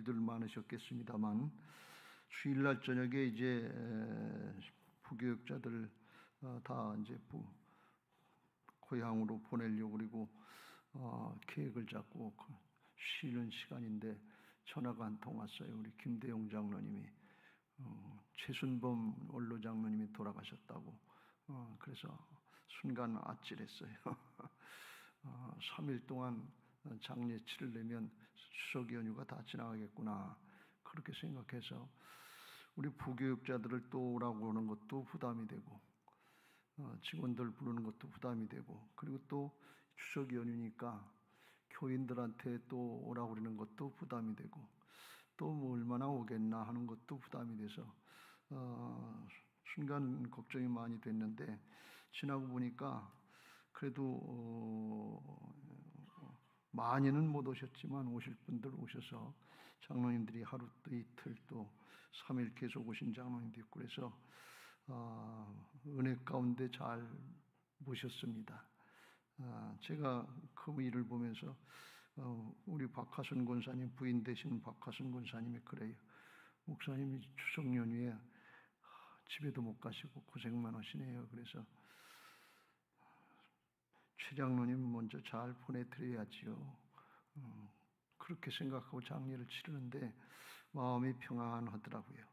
분들 많으셨겠습니다만 주일날 저녁에 이제 부교육자들 다 이제 고향으로 보내려고 그리고 계획을 잡고 쉬는 시간인데 전화가 한 통 왔어요. 우리 김대용 장로님이 최순범 원로 장로님이 돌아가셨다고. 그래서 순간 아찔했어요. 3일 동안 장례 치르려면 추석 연휴가 다 지나가겠구나 그렇게 생각해서 우리 부교육자들을 또 오라고 하는 것도 부담이 되고 직원들 부르는 것도 부담이 되고 그리고 또 추석 연휴니까 교인들한테 또 오라고 그러는 것도 부담이 되고 또 뭐 얼마나 오겠나 하는 것도 부담이 돼서 순간 걱정이 많이 됐는데 지나고 보니까 그래도 많이는 못 오셨지만 오실 분들 오셔서 장로님들이 하루 또 이틀 또 3일 계속 오신 장로님도 있고 그래서 은혜 가운데 잘 모셨습니다. 제가 그 일을 보면서 우리 박하순 권사님 부인 되시는 박하순 권사님이 그래요. 목사님이 추석 연휴에 집에도 못 가시고 고생만 하시네요. 그래서 최 장로님 먼저 잘 보내드려야지요. 그렇게 생각하고 장례를 치르는데 마음이 평안하더라고요.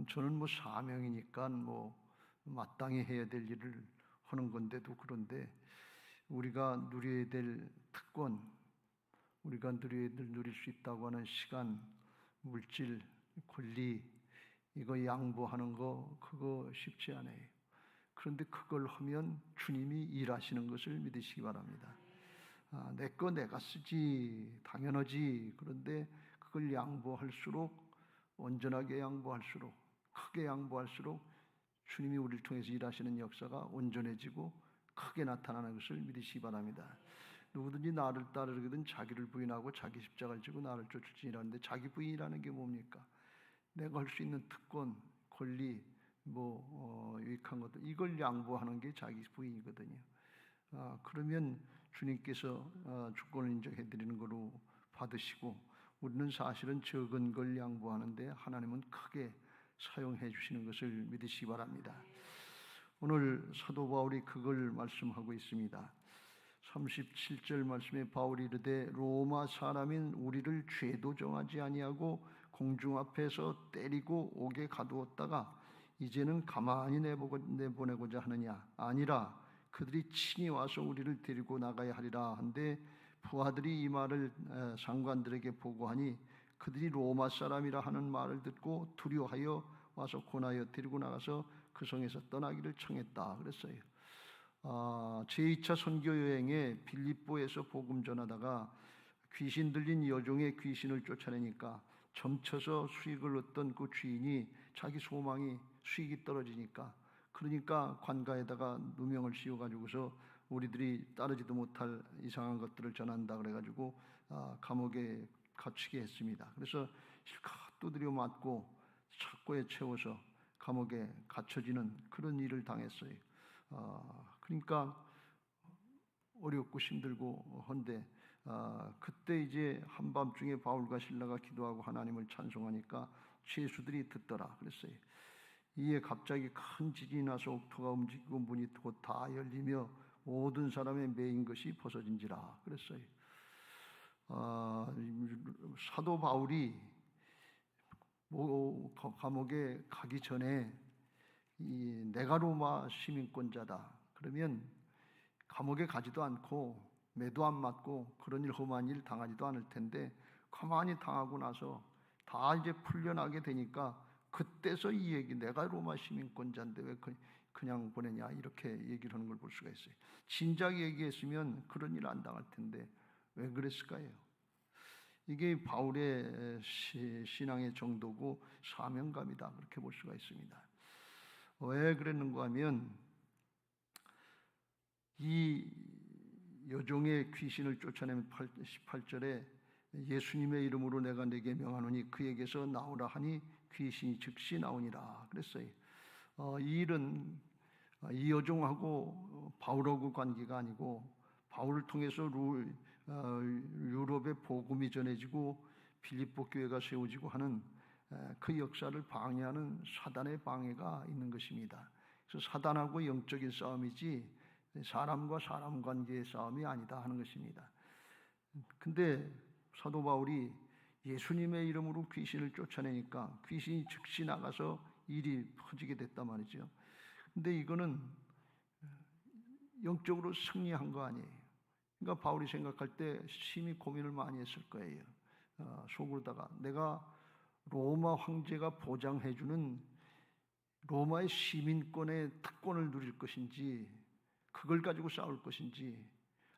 저는 뭐 사명이니까 뭐 마땅히 해야 될 일을 하는 건데도 그런데 우리가 누려야 될 특권, 우리가 누릴 수 있다고 하는 시간, 물질, 권리 이거 양보하는 거 그거 쉽지 않아요. 그런데 그걸 하면 주님이 일하시는 것을 믿으시기 바랍니다. 내 거 내가 쓰지 당연하지. 그런데 그걸 양보할수록 온전하게 양보할수록 크게 양보할수록 주님이 우리를 통해서 일하시는 역사가 온전해지고 크게 나타나는 것을 믿으시기 바랍니다. 누구든지 나를 따르거든 자기를 부인하고 자기 십자가를 지고 나를 쫓을지니라는데 자기 부인이라는 게 뭡니까? 내가 할 수 있는 특권, 권리, 유익한 것들 이걸 양보하는 게 자기 부인이거든요. 그러면 주님께서 주권을 인정해 드리는 거로 받으시고 우리는 사실은 적은 걸 양보하는데 하나님은 크게 사용해 주시는 것을 믿으시기 바랍니다. 오늘 사도 바울이 그걸 말씀하고 있습니다. 37절 말씀에 바울이 이르되 로마 사람인 우리를 죄도 정하지 아니하고 공중 앞에서 때리고 옥에 가두었다가 이제는 가만히 내보내고자 하느냐? 아니라 그들이 친히 와서 우리를 데리고 나가야 하리라 한데 부하들이 이 말을 상관들에게 보고하니 그들이 로마 사람이라 하는 말을 듣고 두려워하여 와서 권하여 데리고 나가서 그 성에서 떠나기를 청했다 그랬어요. 제2차 선교 여행에 빌립보에서 복음 전하다가 귀신 들린 여종의 귀신을 쫓아내니까 점쳐서 수익을 얻던 그 주인이 자기 소망이 수익이 떨어지니까 그러니까 관가에다가 누명을 씌워가지고서 우리들이 따르지도 못할 이상한 것들을 전한다 그래가지고 감옥에 갇히게 했습니다. 그래서 실컷 두드려 맞고 착고에 채워서 감옥에 갇혀지는 그런 일을 당했어요. 그러니까 어렵고 힘들고 한데 그때 이제 한밤중에 바울과 실라가 기도하고 하나님을 찬송하니까 죄수들이 듣더라 그랬어요. 이에 갑자기 큰 지진이 나서 옥토가 움직이고 문이 곧 다 열리며 모든 사람의 매인 것이 벗어진지라 그랬어요. 사도 바울이 감옥에 가기 전에 내가 로마 시민권자다 그러면 감옥에 가지도 않고 매도 안 맞고 그런 일 험한 일 당하지도 않을 텐데 가만히 당하고 나서 다 이제 풀려나게 되니까 그때서 이 얘기 내가 로마 시민권자인데 왜 그냥 보내냐 이렇게 얘기를 하는 걸 볼 수가 있어요. 진작 얘기했으면 그런 일 안 당할 텐데 왜 그랬을까요? 이게 바울의 신앙의 정도고 사명감이다 그렇게 볼 수가 있습니다. 왜 그랬는가 하면 이 여종의 귀신을 쫓아내면 18절에 예수님의 이름으로 내가 네게 명하노니 그에게서 나오라 하니 귀신이 즉시 나오니라 그랬어요. 이 일은 이 여종하고 바울하고 관계가 아니고 바울을 통해서 유럽에 복음이 전해지고 빌립보 교회가 세워지고 하는 그 역사를 방해하는 사단의 방해가 있는 것입니다. 그래서 사단하고 영적인 싸움이지 사람과 사람 관계의 싸움이 아니다 하는 것입니다. 근데 사도 바울이 예수님의 이름으로 귀신을 쫓아내니까 귀신이 즉시 나가서 일이 퍼지게 됐단 말이죠. 근데 이거는 영적으로 승리한 거 아니에요. 그러니까 바울이 생각할 때 심히 고민을 많이 했을 거예요. 속으로다가 내가 로마 황제가 보장해주는 로마의 시민권의 특권을 누릴 것인지 그걸 가지고 싸울 것인지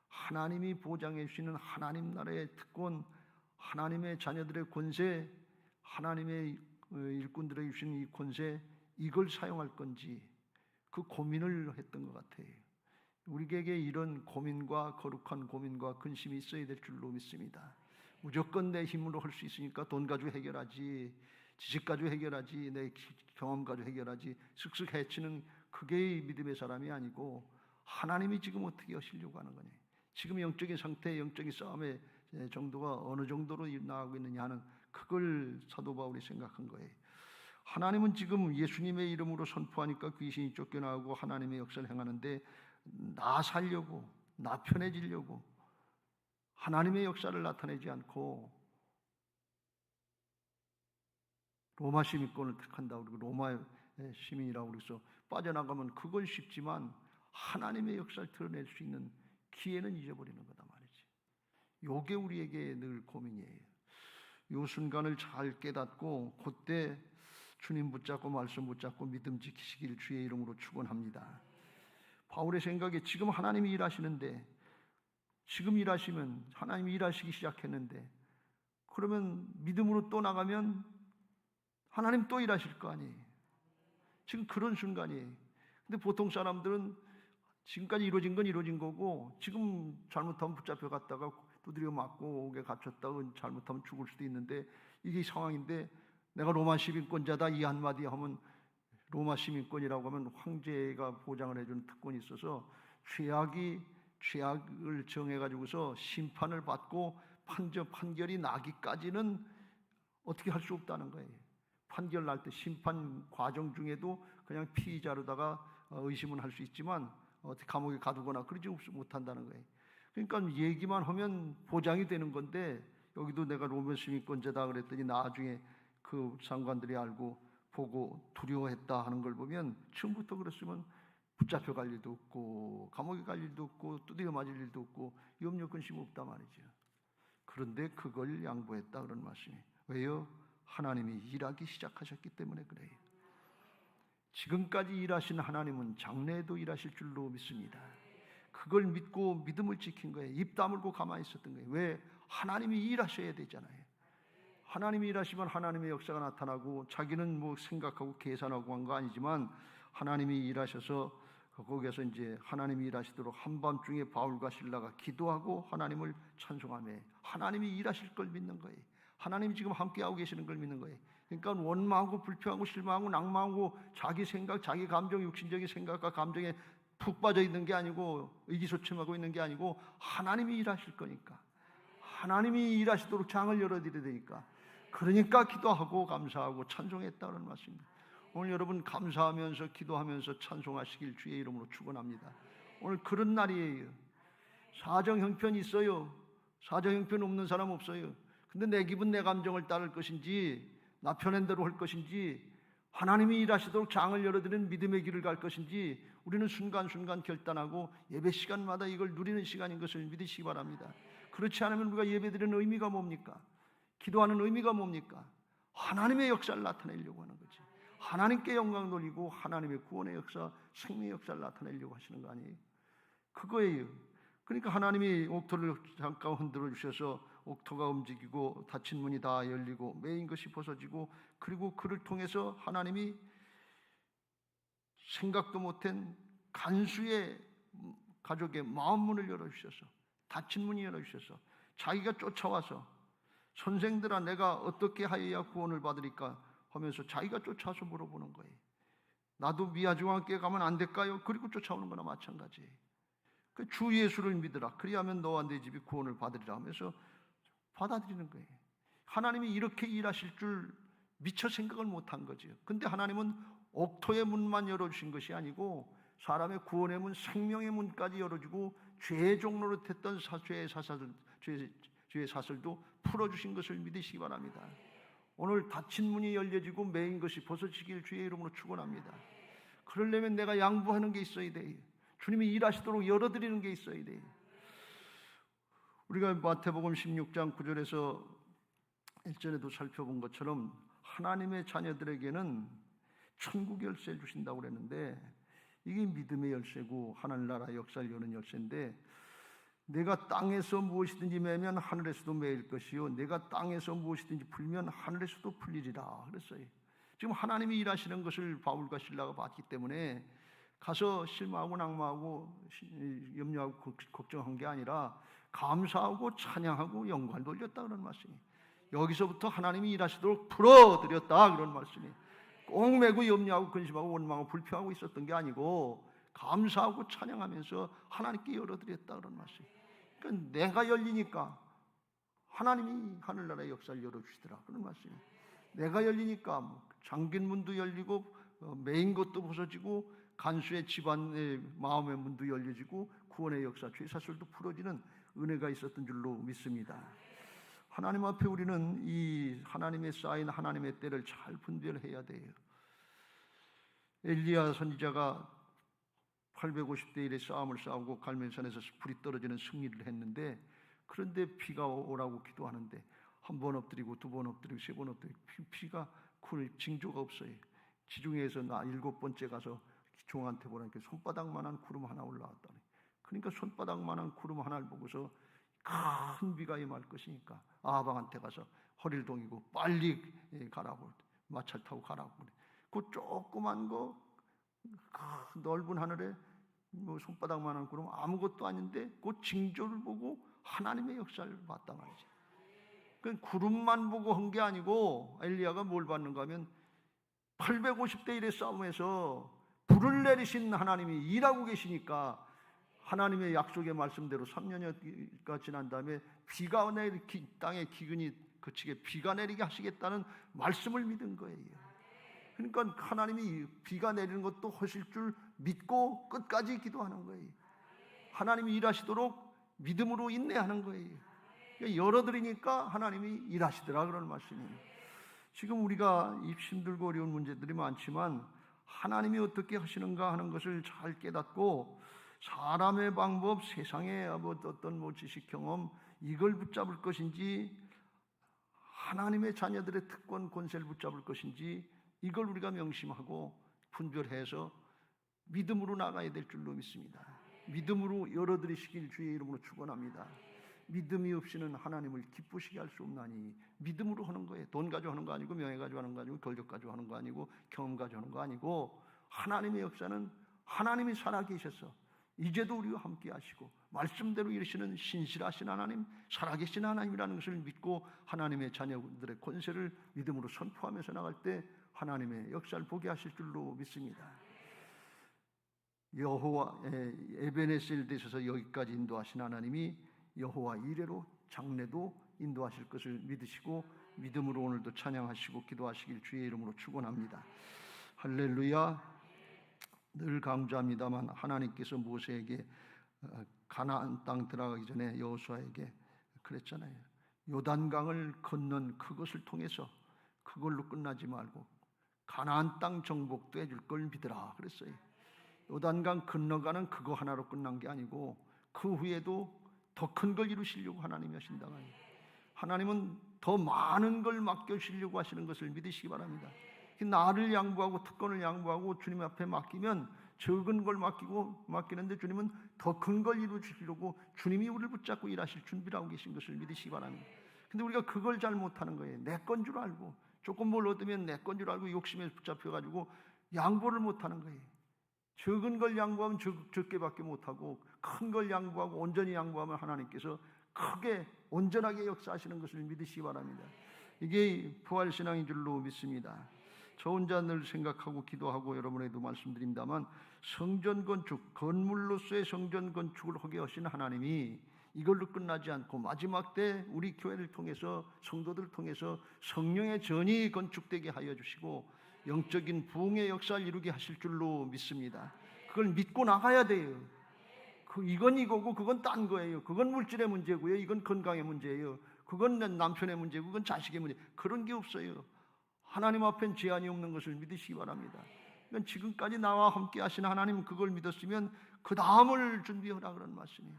하나님이 보장해 주시는 하나님 나라의 특권, 하나님의 자녀들의 권세, 하나님의 일꾼들에게 주시는 이 권세, 이걸 사용할 건지 그 고민을 했던 것 같아요. 우리에게 이런 고민과 거룩한 고민과 근심이 있어야 될 줄로 믿습니다. 무조건 내 힘으로 할 수 있으니까 돈 가지고 해결하지, 지식 가지고 해결하지, 내 경험 가지고 해결하지, 슥슥 헤치는 그게 믿음의 사람이 아니고 하나님이 지금 어떻게 하시려고 하는 거냐, 지금 영적인 상태, 영적인 싸움의 정도가 어느 정도로 나아가고 있느냐 하는 그걸 사도 바울이 생각한 거예요. 하나님은 지금 예수님의 이름으로 선포하니까 귀신이 쫓겨나고 하나님의 역사를 행하는데 나 살려고, 나 편해지려고 하나님의 역사를 나타내지 않고 로마 시민권을 택한다고 그러고 로마의 시민이라고 그래서 빠져나가면 그건 쉽지만 하나님의 역사를 드러낼 수 있는 기회는 잊어버리는 거다 말이지. 요게 우리에게 늘 고민이에요. 요 순간을 잘 깨닫고 그때 주님 붙잡고 말씀 붙잡고 믿음 지키시길 주의 이름으로 축원합니다. 바울의 생각에 지금 하나님이 일하시는데, 지금 일하시면 하나님이 일하시기 시작했는데 그러면 믿음으로 또 나가면 하나님 또 일하실 거 아니에요. 지금 그런 순간이에요. 근데 보통 사람들은 지금까지 이루어진 건 이루어진 거고 지금 잘못하면 붙잡혀 갔다가 두드려 맞고 옥에 갇혔다가 잘못하면 죽을 수도 있는데 이게 상황인데 내가 로마 시민권자다 이 한마디 하면, 로마 시민권이라고 하면 황제가 보장을 해주는 특권이 있어서 죄악을 정해가지고서 심판을 받고 판결이 나기까지는 어떻게 할 수 없다는 거예요. 판결 날 때 심판 과정 중에도 그냥 피의자로다가 의심은 할 수 있지만 어떻게 감옥에 가두거나 그러지 못한다는 거예요. 그러니까 얘기만 하면 보장이 되는 건데 여기도 내가 로마 시민권자다 그랬더니 나중에 그 상관들이 알고 보고 두려워했다 하는 걸 보면 처음부터 그랬으면 붙잡혀 갈 일도 없고 감옥에 갈 일도 없고 두드려 맞을 일도 없고 염려 근심 없단 말이죠. 그런데 그걸 양보했다 그런 말씀이에요. 왜요? 하나님이 일하기 시작하셨기 때문에 그래요. 지금까지 일하신 하나님은 장래에도 일하실 줄로 믿습니다. 그걸 믿고 믿음을 지킨 거예요. 입 다물고 가만히 있었던 거예요. 왜? 하나님이 일하셔야 되잖아요. 하나님이 일하시면 하나님의 역사가 나타나고 자기는 뭐 생각하고 계산하고 한 거 아니지만 하나님이 일하셔서 거기에서 이제 하나님이 일하시도록 한밤중에 바울과 실라가 기도하고 하나님을 찬송하며 하나님이 일하실 걸 믿는 거예요. 하나님이 지금 함께하고 계시는 걸 믿는 거예요. 그러니까 원망하고 불평하고 실망하고 낭망하고 자기 생각, 자기 감정, 육신적인 생각과 감정에 푹 빠져 있는 게 아니고 의기소침하고 있는 게 아니고 하나님이 일하실 거니까, 하나님이 일하시도록 장을 열어드려야 되니까, 그러니까 기도하고 감사하고 찬송했다는 말씀입니다. 오늘 여러분 감사하면서 기도하면서 찬송하시길 주의 이름으로 축원합니다. 오늘 그런 날이에요. 사정 형편이 있어요. 사정 형편 없는 사람 없어요. 근데 내 기분 내 감정을 따를 것인지 나 편한 대로 할 것인지 하나님이 일하시도록 장을 열어드리는 믿음의 길을 갈 것인지 우리는 순간순간 결단하고 예배 시간마다 이걸 누리는 시간인 것을 믿으시기 바랍니다. 그렇지 않으면 우리가 예배드리는 의미가 뭡니까? 기도하는 의미가 뭡니까? 하나님의 역사를 나타내려고 하는 거지. 하나님께 영광 돌리고 하나님의 구원의 역사, 생명의 역사를 나타내려고 하시는 거 아니에요? 그거예요. 그러니까 하나님이 옥토를 잠깐 흔들어 주셔서 옥토가 움직이고 닫힌 문이 다 열리고 매인 것이 벗어지고, 그리고 그를 통해서 하나님이 생각도 못한 간수의 가족의 마음 문을 열어주셔서, 닫힌 문이 열어주셔서 자기가 쫓아와서 선생들아 내가 어떻게 하여야 구원을 받으리까 하면서 자기가 쫓아와서 물어보는 거예요. 나도 미아중앙교회 가면 안 될까요? 그리고 쫓아오는 거나 마찬가지예요. 그 주 예수를 믿으라 그리하면 너와 내 집이 구원을 받으리라 하면서 받아들이는 거예요. 하나님이 이렇게 일하실 줄 미처 생각을 못한 거죠. 근데 하나님은 옥토의 문만 열어주신 것이 아니고 사람의 구원의 문, 생명의 문까지 열어주고 죄의 종로로 됐던 죄의 사슬도 풀어주신 것을 믿으시기 바랍니다. 오늘 닫힌 문이 열려지고 매인 것이 벗어지길 주의 이름으로 축원합니다. 그러려면 내가 양보하는 게 있어야 돼요. 주님이 일하시도록 열어드리는 게 있어야 돼요. 우리가 마태복음 16장 9절에서 일전에도 살펴본 것처럼 하나님의 자녀들에게는 천국 열쇠를 주신다고 그랬는데 이게 믿음의 열쇠고 하늘나라 역사를 여는 열쇠인데 내가 땅에서 무엇이든지 매면 하늘에서도 매일 것이요 내가 땅에서 무엇이든지 풀면 하늘에서도 풀리리라 그랬어요. 지금 하나님이 일하시는 것을 바울과 실라가 봤기 때문에 가서 실망하고 낙마하고 염려하고 걱정한 게 아니라 감사하고 찬양하고 영광을 돌렸다 그런 말씀이에요. 여기서부터 하나님이 일하시도록 풀어드렸다 그런 말씀이에요. 꼭 매고 염려하고 근심하고 원망하고 불평하고 있었던 게 아니고 감사하고 찬양하면서 하나님께 열어드렸다 그런 말씀이에요. 그러니까 내가 열리니까 하나님이 하늘나라의 역사를 열어주시더라 그런 말씀이에요. 내가 열리니까 잠긴 문도 열리고 매인 것도 벗어지고 간수의 집안의 마음의 문도 열려지고 구원의 역사, 죄사슬도 풀어지는 은혜가 있었던 줄로 믿습니다. 하나님 앞에 우리는 이 하나님의 쌓인 하나님의 때를 잘 분별해야 돼요. 엘리야 선지자가 850대 1의 싸움을 싸우고 갈멜산에서 불이 떨어지는 승리를 했는데 그런데 비가 오라고 기도하는데 한 번 엎드리고 두 번 엎드리고 세 번 엎드리고 비가 징조가 없어요. 지중해에서 나 7번째 가서 종한테 보니까 손바닥만한 구름 하나 올라왔다니. 그러니까 손바닥만한 구름 하나를 보고서 큰 비가 임할 것이니까 아방한테 가서 허리를 동이고 빨리 가라고 마차를 타고 가라고 그래. 그 조그만 거 넓은 하늘에 뭐 손바닥만한 구름 아무것도 아닌데 그 징조를 보고 하나님의 역사를 봤단 말이지. 그 구름만 보고 한 게 아니고 엘리야가 뭘 봤는가 하면 850대 1의 싸움에서 불을 내리신 하나님이 일하고 계시니까 하나님의 약속의 말씀대로 3년여가 지난 다음에 비가 땅에 기근이 그치게 비가 내리게 하시겠다는 말씀을 믿은 거예요. 그러니까 하나님이 비가 내리는 것도 하실 줄 믿고 끝까지 기도하는 거예요. 하나님이 일하시도록 믿음으로 인내하는 거예요. 열어드리니까 하나님이 일하시더라 그런 말씀이에요. 지금 우리가 힘들고 어려운 문제들이 많지만 하나님이 어떻게 하시는가 하는 것을 잘 깨닫고 사람의 방법, 세상의 어떤 지식 경험 이걸 붙잡을 것인지 하나님의 자녀들의 특권 권세를 붙잡을 것인지 이걸 우리가 명심하고 분별해서 믿음으로 나가야 될 줄로 믿습니다. 믿음으로 열어드리시길 주의 이름으로 축원합니다. 믿음이 없이는 하나님을 기쁘시게 할 수 없나니 믿음으로 하는 거예요. 돈 가지고 하는 거 아니고 명예 가지고 하는 거 아니고 권력 가지고 하는 거 아니고 경험 가지고 하는 거 아니고 하나님의 역사는 하나님이 살아계셔서 이제도 우리와 함께 하시고 말씀대로 이루시는 신실하신 하나님, 살아계신 하나님이라는 것을 믿고 하나님의 자녀들의 권세를 믿음으로 선포하면서 나갈 때 하나님의 역사를 보게 하실 줄로 믿습니다. 여호와 에베네셀에 있어서 여기까지 인도하신 하나님이 여호와 이레로 장래도 인도하실 것을 믿으시고 믿음으로 오늘도 찬양하시고 기도하시길 주의 이름으로 축원합니다. 할렐루야. 늘 강조합니다만 하나님께서 모세에게 가나안 땅 들어가기 전에 여호수아에게 그랬잖아요. 요단강을 건넌 그것을 통해서 그걸로 끝나지 말고 가나안 땅 정복도 해줄 걸 믿으라 그랬어요. 요단강 건너가는 그거 하나로 끝난 게 아니고 그 후에도 더 큰 걸 이루시려고 하나님이 하신다. 하나님은 더 많은 걸 맡겨주시려고 하시는 것을 믿으시기 바랍니다. 나를 양보하고 특권을 양보하고 주님 앞에 맡기면 적은 걸 맡기는데 주님은 더 큰 걸 이루시려고 주님이 우리를 붙잡고 일하실 준비를 하고 계신 것을 믿으시기 바랍니다. 근데 우리가 그걸 잘 못하는 거예요. 내 건 줄 알고 조금 뭘 얻으면 내 건 줄 알고 욕심에 붙잡혀가지고 양보를 못하는 거예요. 적은 걸 양보하면 적게밖에 못하고 큰 걸 양보하고 온전히 양보하면 하나님께서 크게 온전하게 역사하시는 것을 믿으시기 바랍니다. 이게 부활신앙인 줄로 믿습니다. 저 혼자 늘 생각하고 기도하고 여러분에게도 말씀드립니다만 성전 건축, 건물로서의 성전 건축을 하게 하신 하나님이 이걸로 끝나지 않고 마지막 때 우리 교회를 통해서 성도들을 통해서 성령의 전이 건축되게 하여 주시고 영적인 부흥의 역사를 이루게 하실 줄로 믿습니다. 그걸 믿고 나가야 돼요. 이건 이거고 그건 딴 거예요. 그건 물질의 문제고요. 이건 건강의 문제예요. 그건 남편의 문제고 그건 자식의 문제. 그런 게 없어요. 하나님 앞엔 제한이 없는 것을 믿으시기 바랍니다. 그러니까 지금까지 나와 함께 하신 하나님 그걸 믿었으면 그 다음을 준비하라 그런 말씀이에요.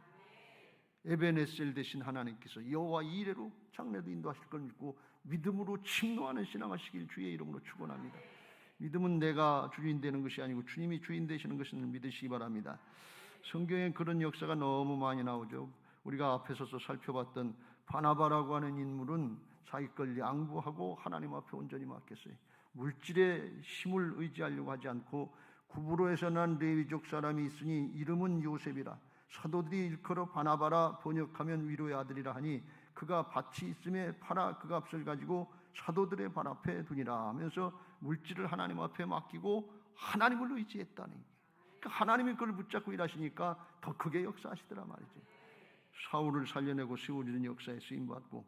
에베네셀 되신 하나님께서 여호와 이레로 장래도 인도하실 걸 믿고 믿음으로 침노하는 신앙하시길 주의 이름으로 축원합니다. 믿음은 내가 주인 되는 것이 아니고 주님이 주인 되시는 것을 믿으시기 바랍니다. 성경에 그런 역사가 너무 많이 나오죠. 우리가 앞에 서서 살펴봤던 바나바라고 하는 인물은 자기 걸 양보하고 하나님 앞에 온전히 맡겼어요. 물질의 힘을 의지하려고 하지 않고 구브로에서 난 레위족 사람이 있으니 이름은 요셉이라. 사도들이 일컬어 바나바라 번역하면 위로의 아들이라 하니 그가 밭이 있음에 팔아 그 값을 가지고 사도들의 발 앞에 두니라 하면서 물질을 하나님 앞에 맡기고 하나님을 의지했다니. 그러니까 하나님이 그걸 붙잡고 일하시니까 더 크게 역사하시더라 말이죠. 사울을 살려내고 세우리는 역사에 쓰임받고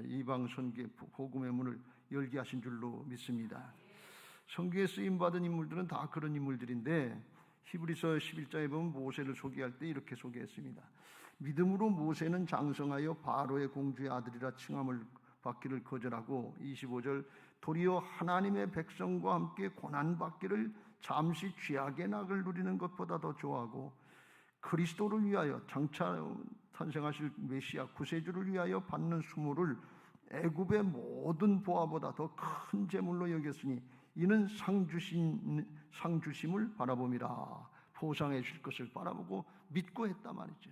이방 선교의 복음의 문을 열게 하신 줄로 믿습니다. 성경에 쓰임받은 인물들은 다 그런 인물들인데 히브리서 11장에 보면 모세를 소개할 때 이렇게 소개했습니다. 믿음으로 모세는 장성하여 바로의 공주의 아들이라 칭함을 받기를 거절하고 25절 도리어 하나님의 백성과 함께 고난받기를 잠시 죄악의 낙을 누리는 것보다 더 좋아하고 그리스도를 위하여 장차 탄생하실 메시아 구세주를 위하여 받는 수모를 애굽의 모든 보화보다 더 큰 재물로 여겼으니 이는 상주심을 바라봄이라. 보상해 주실 것을 바라보고 믿고 했단 말이죠.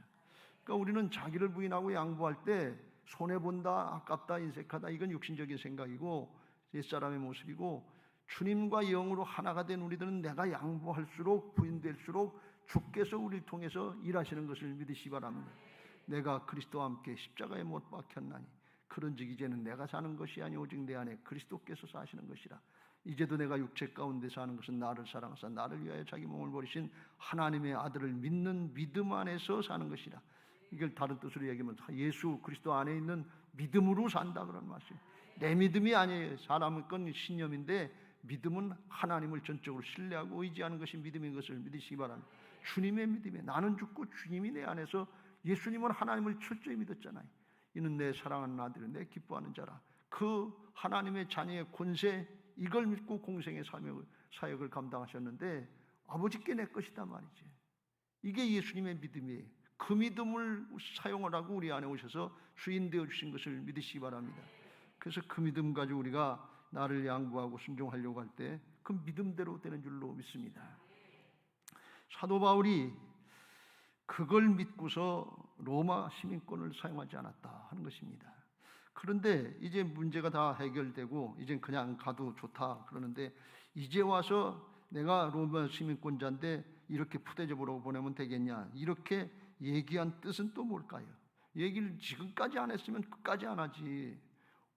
그러니까 우리는 자기를 부인하고 양보할 때 손해본다, 아깝다, 인색하다 이건 육신적인 생각이고 옛사람의 모습이고 주님과 영으로 하나가 된 우리들은 내가 양보할수록 부인될수록 주께서 우리를 통해서 일하시는 것을 믿으시기 바랍니다. 내가 그리스도와 함께 십자가에 못 박혔나니 그런즉 이제는 내가 사는 것이 아니 오직 내 안에 그리스도께서 사시는 것이라. 이제도 내가 육체 가운데 사는 것은 나를 사랑하사 나를 위하여 자기 몸을 버리신 하나님의 아들을 믿는 믿음 안에서 사는 것이라. 이걸 다른 뜻으로 얘기하면 예수 그리스도 안에 있는 믿음으로 산다 그런 말씀. 내 믿음이 아니에요. 사람의 건 신념인데 믿음은 하나님을 전적으로 신뢰하고 의지하는 것이 믿음인 것을 믿으시기 바랍니다. 주님의 믿음에 나는 죽고 주님이 내 안에서 예수님은 하나님을 철저히 믿었잖아요. 이는 내 사랑하는 아들은 내 기뻐하는 자라. 그 하나님의 자녀의 권세 이걸 믿고 공생의 사역을 감당하셨는데 아버지께 내 것이다 말이지. 이게 예수님의 믿음이에요. 그 믿음을 사용을 하고 우리 안에 오셔서 주인 되어 주신 것을 믿으시기 바랍니다. 그래서 그 믿음 가지고 우리가 나를 양보하고 순종하려고 할 때 그 믿음대로 되는 줄로 믿습니다. 사도 바울이 그걸 믿고서 로마 시민권을 사용하지 않았다 하는 것입니다. 그런데 이제 문제가 다 해결되고 이젠 그냥 가도 좋다 그러는데 이제 와서 내가 로마 시민권자인데 이렇게 푸대접으로 보내면 되겠냐 이렇게 얘기한 뜻은 또 뭘까요? 얘기를 지금까지 안 했으면 끝까지 안 하지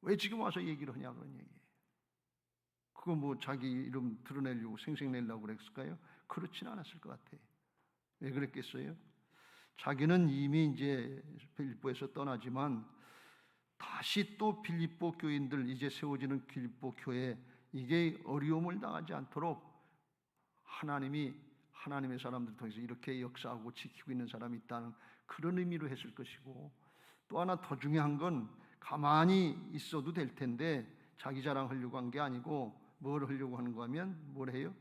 왜 지금 와서 얘기를 하냐 그런 얘기예요. 그거 뭐 자기 이름 드러내려고 생색내려고 그랬을까요? 그렇지는 않았을 것 같아요. 왜 그랬겠어요? 자기는 이미 이제 빌립보에서 떠나지만 다시 또 빌립보 교인들 이제 세워지는 빌립보 교회 이게 어려움을 당하지 않도록 하나님의 사람들 통해서 이렇게 역사하고 지키고 있는 사람이 있다는 그런 의미로 했을 것이고 또 하나 더 중요한 건 가만히 있어도 될 텐데 자기 자랑하려고 한 게 아니고 뭘 하려고 하는가 하면 뭘 해요?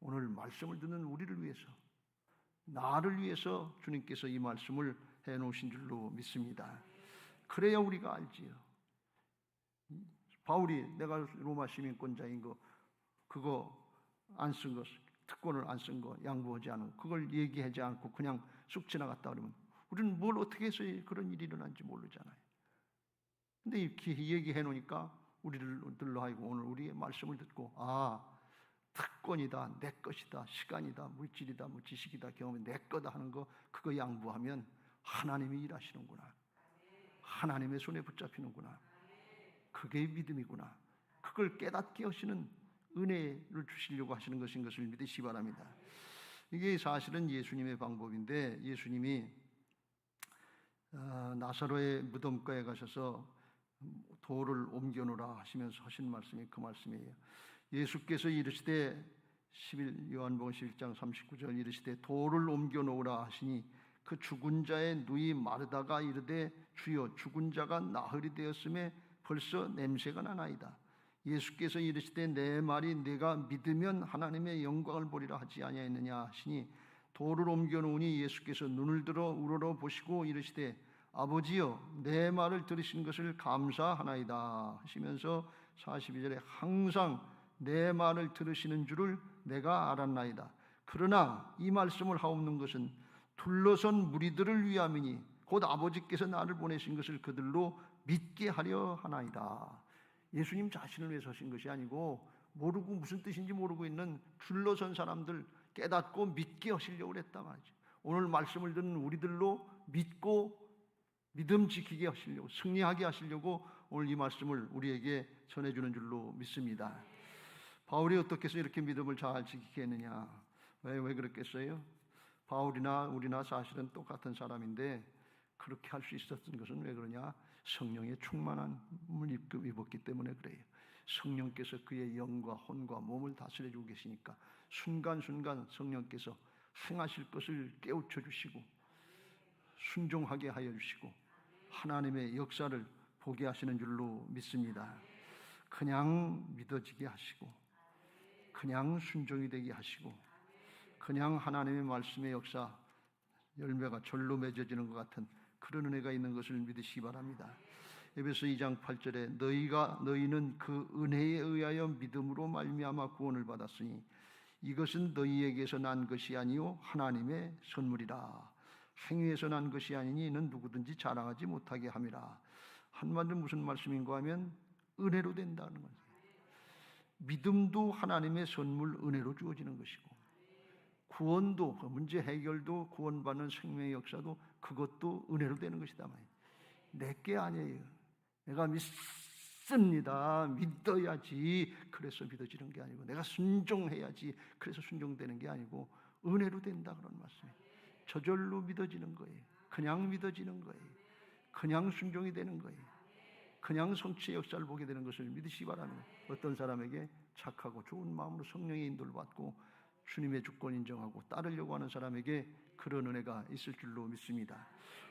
오늘 말씀을 듣는 우리를 위해서 나를 위해서 주님께서 이 말씀을 해놓으신 줄로 믿습니다. 그래야 우리가 알지요. 바울이 내가 로마 시민권자인 거 그거 안 쓴 거 특권을 안 쓴 거 양보하지 않은 그걸 얘기하지 않고 그냥 쑥 지나갔다 그러면 우리는 뭘 어떻게 해서 그런 일이 일어난지 모르잖아요. 근데 이렇게 얘기해 놓으니까 우리들로 하여금 오늘 우리의 말씀을 듣고 특권이다, 내 것이다, 시간이다, 물질이다, 뭐 지식이다, 경험이 내 거다 하는 거 그거 양보하면 하나님이 일하시는구나. 하나님의 손에 붙잡히는구나. 그게 믿음이구나. 그걸 깨닫게 하시는 은혜를 주시려고 하시는 것인 것을 믿으시기 바랍니다. 이게 사실은 예수님의 방법인데, 예수님이 나사로의 무덤가에 가셔서 돌을 옮겨 놓으라 하시면서 하신 말씀이 그 말씀이에요. 예수께서 이르시되 요한복음 11장 39절 이르시되 돌을 옮겨 놓으라 하시니 그 죽은 자의 누이 마르다가 이르되 주여 죽은 자가 나흘이 되었음에 벌써 냄새가 나나이다. 예수께서 이르시되 내 말이 네가 믿으면 하나님의 영광을 보리라 하지 아니하였느냐 하시니 돌을 옮겨 놓으니 예수께서 눈을 들어 우러러 보시고 이르시되 아버지여 내 말을 들으신 것을 감사하나이다 하시면서 42절에 항상 내 말을 들으시는 줄을 내가 알았나이다. 그러나 이 말씀을 하옵는 것은 둘러선 무리들을 위함이니 곧 아버지께서 나를 보내신 것을 그들로 믿게 하려 하나이다. 예수님 자신을 위해서 하신 것이 아니고 모르고 무슨 뜻인지 모르고 있는 둘러선 사람들 깨닫고 믿게 하시려고 그랬단 말이죠. 오늘 말씀을 듣는 우리들로 믿고 믿음 지키게 하시려고, 승리하게 하시려고 오늘 이 말씀을 우리에게 전해주는 줄로 믿습니다. 바울이 어떻게 해서 이렇게 믿음을 잘 지키게 했느냐? 왜 그랬겠어요? 바울이나 우리나 사실은 똑같은 사람인데 그렇게 할 수 있었던 것은 왜 그러냐? 성령의 충만함을 입었기 때문에 그래요. 성령께서 그의 영과 혼과 몸을 다스려주고 계시니까 순간순간 성령께서 행하실 것을 깨우쳐 주시고 순종하게 하여 주시고 하나님의 역사를 보게 하시는 줄로 믿습니다. 그냥 믿어지게 하시고 그냥 순종이 되게 하시고 그냥 하나님의 말씀의 역사 열매가 절로 맺어지는 것 같은 그런 은혜가 있는 것을 믿으시기 바랍니다. 에베소 2장 8절에 너희는 그 은혜에 의하여 믿음으로 말미암아 구원을 받았으니 이것은 너희에게서 난 것이 아니요 하나님의 선물이라. 행위에서 난 것이 아니니 이는 누구든지 자랑하지 못하게 함이라. 한마디로 무슨 말씀인가 하면 은혜로 된다는 거죠. 믿음도 하나님의 선물 은혜로 주어지는 것이고 구원도 문제 해결도 구원받는 생명의 역사도 그것도 은혜로 되는 것이다 말이에요. 내게 아니에요. 내가 믿습니다. 믿어야지 그래서 믿어지는 게 아니고 내가 순종해야지 그래서 순종되는 게 아니고 은혜로 된다 그런 말씀이에요. 저절로 믿어지는 거예요. 그냥 믿어지는 거예요. 그냥 순종이 되는 거예요. 그냥 성취의 역사를 보게 되는 것을 믿으시기 바랍니다. 어떤 사람에게 착하고 좋은 마음으로 성령의 인도를 받고 주님의 주권 인정하고 따르려고 하는 사람에게 그런 은혜가 있을 줄로 믿습니다.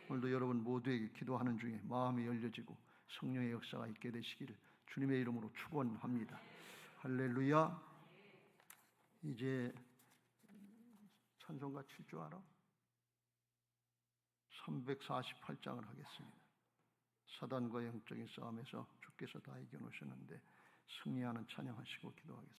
오늘도 여러분 모두에게 기도하는 중에 마음이 열려지고 성령의 역사가 있게 되시기를 주님의 이름으로 축원합니다. 할렐루야. 이제 찬송가 7조 알아? 348장을 하겠습니다. 사단과 영적인 싸움에서 주께서 다 이겨놓으셨는데 승리하는 찬양하시고 기도하겠습니다.